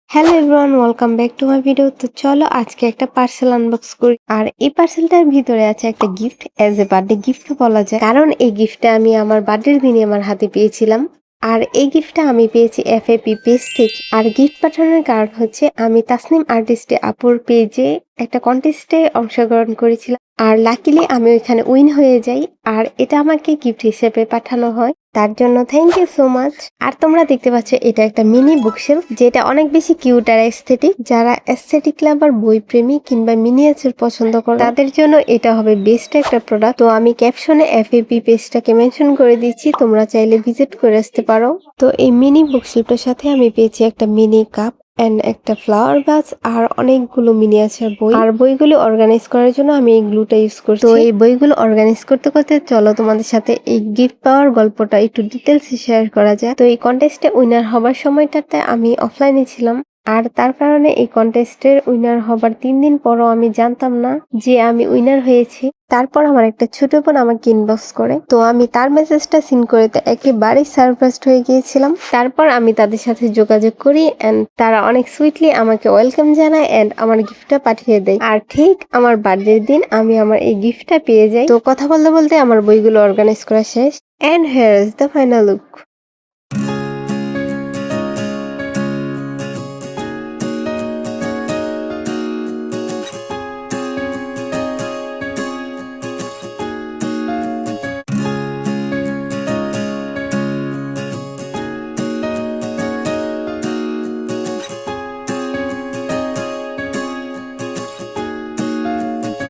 Hello everyone, welcome back to my video. তো চলো আজকে একটা পার্সেল আনবক্স করি। আর এই পার্সেলটার ভিতরে আছে একটা gift, as a birthday gift বলা যায়, কারণ এই গিফটটা আমি আমার বার্থডের দিনে আমার হাতে পেয়েছিলাম। আর এই গিফটটা আমি পেয়েছি FAP পেজ থেকে। আর গিফট পাঠানোর কারণ হচ্ছে আমি তাসনিম আর্টিস্টে আপুর পেজে একটা কন্টেস্টে অংশগ্রহণ করেছিলাম। আর লাকিলি আমি ওইখানে উইন হয়ে যাই, আর এটা আমাকে গিফট হিসেবে পাঠানো হয়। তার জন্য থ্যাংক ইউ সো মাচ। আর তোমরা দেখতে পাচ্ছ এটা একটা মিনি বুকশেলফ, যেটা অনেক বেশি কিউট আর এস্থেটিক। যারা এস্থেটিক লাভার, বই প্রেমী কিংবা মিনিয়েচার পছন্দ করে তাদের জন্য এটা হবে বেস্ট একটা প্রোডাক্ট। তো আমি ক্যাপশনে FAP পেজটাকে মেনশন করে দিচ্ছি, তোমরা চাইলে ভিজিট করে আসতে পারো। তো এই মিনি বুকশেলফটার সাথে আমি পেয়েছি একটা মিনি কাপ এন্ড একটা ফ্লাওয়ার ভাস আর অনেকগুলো মিনিয়েচার বই। আর বইগুলো অর্গানাইজ করার জন্য আমি এই গ্লুটা ইউজ করছি। তো এই বইগুলো অর্গানাইজ করতে করতে চলো তোমাদের সাথে এই গিফট পাওয়ার গল্পটা একটু ডিটেলসে শেয়ার করা যায়। তো এই কন্টেস্টে উইনার হবার সময়টাতে আমি অফলাইনে ছিলাম। আর তার কারণে এই কন্টেস্টের উইনার হবার 3 দিন পরও আমি জানতাম না যে আমি উইনার হয়েছি। তারপর আমার একটা ছোট বোন আমাকে ইনবক্স করে, তো আমি তার মেসেজটা সিন করে একেবারেই সারপ্রাইজড হয়ে গিয়েছিলাম। তারপর আমি তাদের সাথে যোগাযোগ করি এন্ড তারা অনেক সুইটলি আমাকে ওয়েলকাম জানায় এন্ড আমার গিফটটা পাঠিয়ে দেয়। আর ঠিক আমার বার্থডের দিন আমি আমার এই গিফটটা পেয়ে যাই। তো কথা বলতে বলতে আমার বইগুলো অর্গানাইজ করা শেষ and here is the final look.